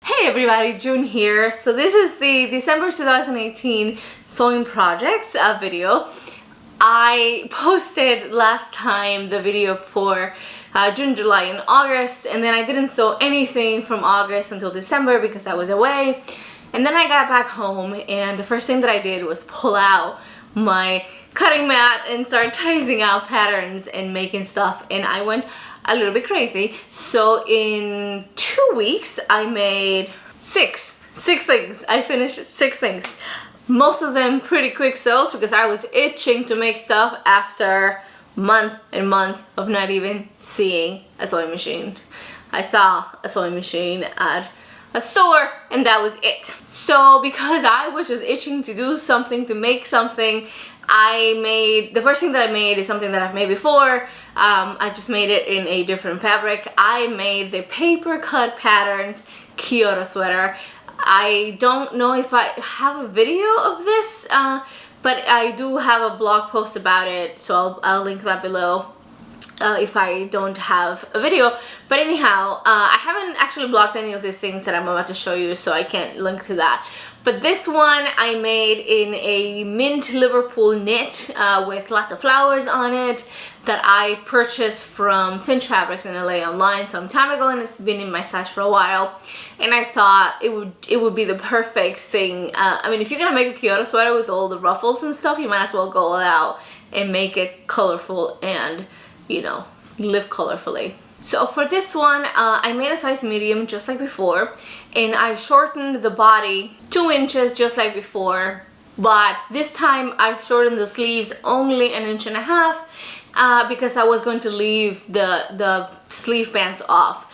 Hey everybody, June here. So this is the December 2018 sewing projects video. I posted last time the video for June, July, and August, and then I didn't sew anything from August until December because I was away. And then I got back home, and the first thing that I did was pull out my cutting mat and start tracing out patterns and making stuff, and I went a little bit crazy. So in 2 weeks I made six things. I finished 6 things, most of them pretty quick sews because I was itching to make stuff after months and months of not even seeing a sewing machine. I saw a sewing machine at a store and that was it. So because I was just itching to do something, to make something, the first thing that I made is something that I've made before. I just made it in a different fabric. I made the Papercut patterns Kyoto sweater. I don't know if I have a video of this, but I do have a blog post about it, so I'll link that below if I don't have a video. But anyhow, I haven't actually blocked any of these things that I'm about to show you, so I can't link to that. But this one I made in a mint Liverpool knit with lots of flowers on it that I purchased from Finch Fabrics in LA online some time ago, and it's been in my stash for a while. And I thought it would be the perfect thing. I mean, if you're gonna make a Kyoto sweater with all the ruffles and stuff, you might as well go all out and make it colorful and, you know, live colorfully. So for this one, I made a size medium just like before, and I shortened the body 2 inches just like before, but this time I shortened the sleeves only 1.5 inches because I was going to leave the sleeve bands off.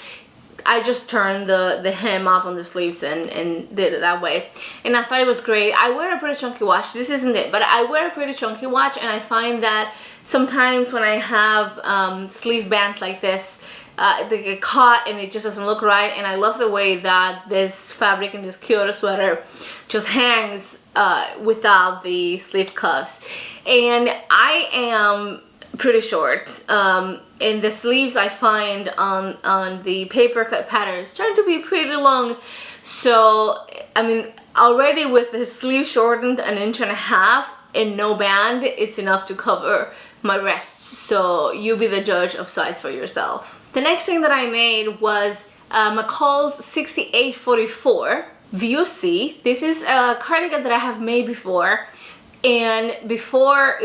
I just turned the hem up on the sleeves and did it that way, and I thought it was great. I wear a pretty chunky watch. This isn't it, but I wear a pretty chunky watch, and I find that sometimes when I have sleeve bands like this, they get caught and it just doesn't look right. And I love the way that this fabric in this Kyoto sweater just hangs without the sleeve cuffs. And I am pretty short, and the sleeves I find on the Papercut patterns turn to be pretty long. So I mean, already with the sleeve shortened 1.5 inches and no band, it's enough to cover my wrists. So you be the judge of size for yourself. The next thing that I made was McCall's 6844 VOC. This is a cardigan that I have made before, and before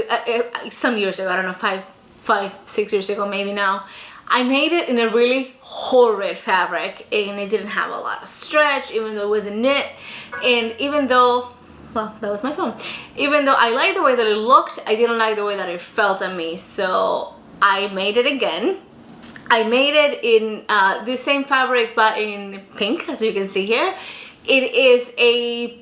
some years ago, I don't know, 6 years ago maybe now, I made it in a really horrid fabric, and it didn't have a lot of stretch, even though it was a knit. And even though, well, that was my phone, even though I liked the way that it looked, I didn't like the way that it felt on me. So I made it again. I made it in the same fabric but in pink, as you can see here. It is a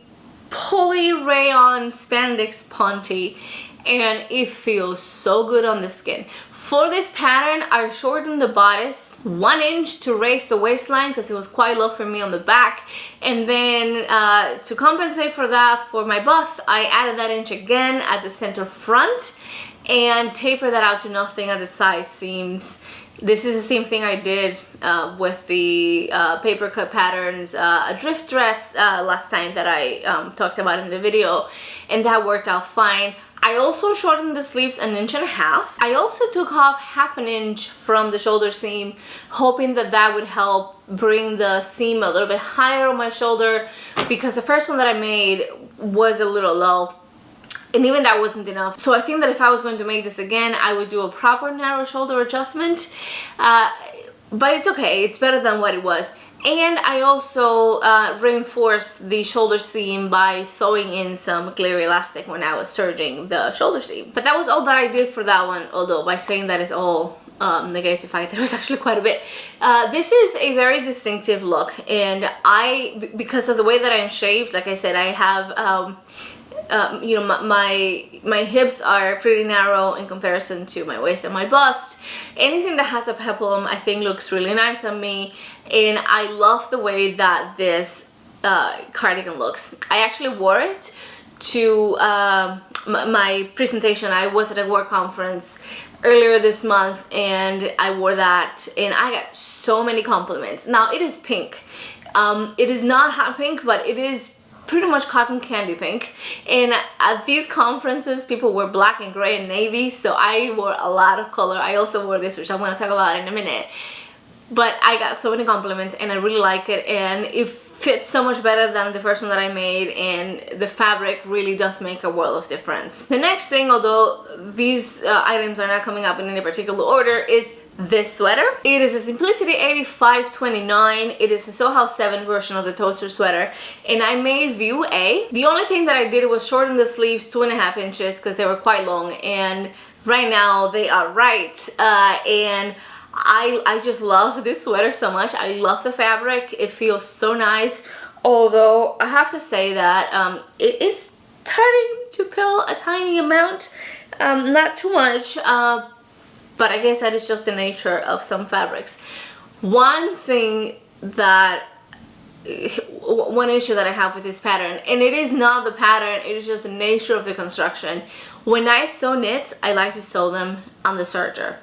poly rayon spandex ponte, and it feels so good on the skin. For this pattern, I shortened the bodice 1 inch to raise the waistline because it was quite low for me on the back. And then to compensate for that, for my bust, I added that inch again at the center front and tapered that out to nothing at the side seams. This is the same thing I did with the Papercut patterns, a drift dress last time that I talked about in the video, and that worked out fine. I also shortened the sleeves 1.5 inches. I also took off 1/2 inch from the shoulder seam, hoping that that would help bring the seam a little bit higher on my shoulder, because the first one that I made was a little low. And even that wasn't enough. So I think that if I was going to make this again, I would do a proper narrow shoulder adjustment. But it's okay, it's better than what it was. And I also reinforced the shoulder seam by sewing in some clear elastic when I was serging the shoulder seam. But that was all that I did for that one, although by saying that is all negates the fact that it was actually quite a bit. This is a very distinctive look, and because of the way that I'm shaped, like I said, I have you know, my hips are pretty narrow in comparison to my waist and my bust. Anything that has a peplum I think looks really nice on me, and I love the way that this cardigan looks. I actually wore it to my presentation. I was at a work conference earlier this month and I wore that and I got so many compliments. Now it is pink. It is not hot pink, but it is pretty much cotton candy pink. And at these conferences, people wear black and gray and navy, so I wore a lot of color. I also wore this, which I'm going to talk about in a minute. But I got so many compliments and I really like it, and it fits so much better than the first one that I made, and the fabric really does make a world of difference. The next thing, although these items are not coming up in any particular order, is this sweater. It is a Simplicity 8529. It is a Sew House 7 version of the toaster sweater, and I made view A. The only thing that I did was shorten the sleeves 2.5 inches because they were quite long, and right now they are right. And I just love this sweater so much. I love the fabric. It feels so nice, although I have to say that it is starting to pill a tiny amount, not too much, but I guess that is just the nature of some fabrics. One issue that I have with this pattern, and it is not the pattern, it is just the nature of the construction. When I sew knits, I like to sew them on the serger,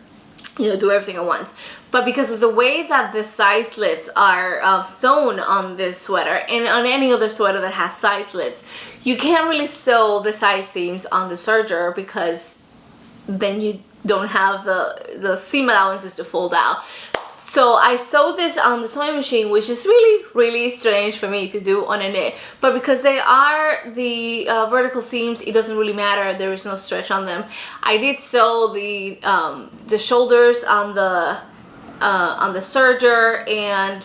you know, do everything at once. But because of the way that the side slits are sewn on this sweater, and on any other sweater that has side slits, you can't really sew the side seams on the serger because then you don't have the seam allowances to fold out. So I sewed this on the sewing machine, which is really strange for me to do on a knit. But because they are the vertical seams, it doesn't really matter. There is no stretch on them. I did sew the shoulders on the serger, and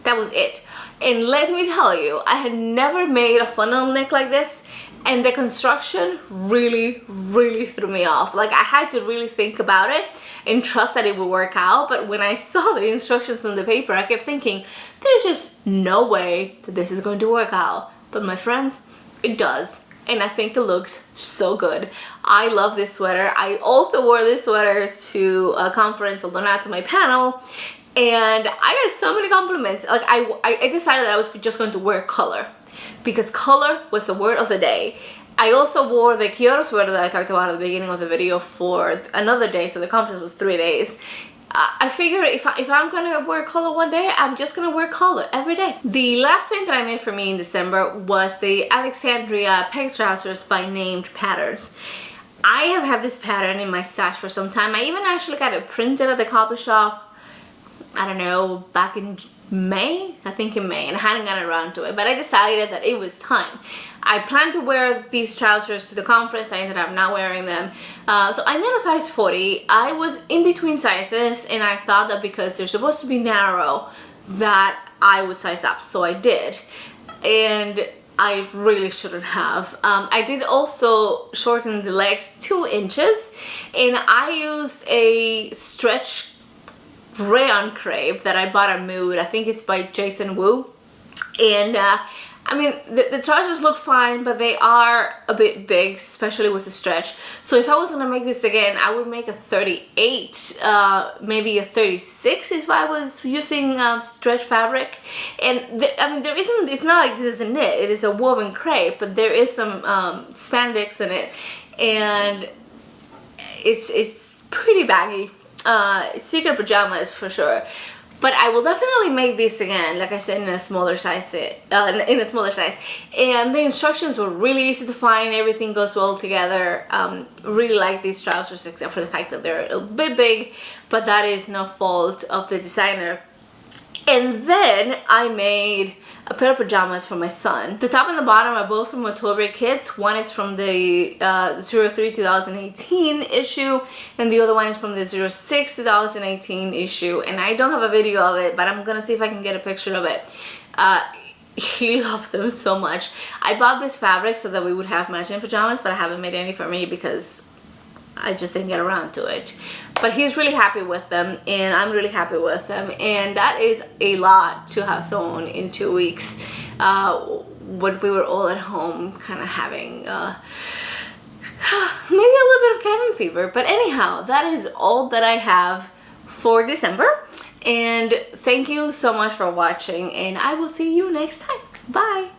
that was it. And let me tell you, I had never made a funnel neck like this, and the construction really threw me off. Like, I had to really think about it and trust that it would work out. But when I saw the instructions on the paper, I kept thinking, there's just no way that this is going to work out. But my friends, it does. And I think it looks so good. I love this sweater. I also wore this sweater to a conference, although not to my panel. And I got so many compliments. Like, I decided that I was just going to wear color, because color was the word of the day. I also wore the Kyoto sweater that I talked about at the beginning of the video for another day, so the conference was 3 days. I figured if I'm gonna wear color one day, I'm just gonna wear color every day. The last thing that I made for me in December was the Alexandria peg trousers by Named Patterns. I have had this pattern in my stash for some time. I even actually got it printed at the copy shop, I don't know, back in May, I think in May, and I hadn't gotten around to it, but I decided that it was time. I planned to wear these trousers to the conference. I ended up not wearing them. So I made a size 40. I was in between sizes, and I thought that because they're supposed to be narrow that I would size up, so I did. And I really shouldn't have. I did also shorten the legs 2 inches, and I used a stretch rayon crepe that I bought at Mood. I think it's by Jason Wu. And I mean, the trousers look fine, but they are a bit big, especially with the stretch. So if I was gonna make this again, I would make a 38, maybe a 36 if I was using stretch fabric. And I mean, it's not like this is a knit, it is a woven crepe, but there is some spandex in it, and it's pretty baggy. Secret pajamas for sure. But I will definitely make this again, like I said, in a smaller size. And the instructions were really easy to find. Everything goes well together. Really like these trousers, except for the fact that they're a bit big, but that is no fault of the designer. And then I made a pair of pajamas for my son. The top and the bottom are both from Ottobre Kids. One is from the 03 2018 issue, and the other one is from the 06 2018 issue. And I don't have a video of it, but I'm gonna see if I can get a picture of it. He loved them so much. I bought this fabric so that we would have matching pajamas, but I haven't made any for me because I just didn't get around to it. But he's really happy with them, and I'm really happy with them, and that is a lot to have sewn in 2 weeks when we were all at home kind of having maybe a little bit of cabin fever. But anyhow, that is all that I have for December, and thank you so much for watching, and I will see you next time. Bye.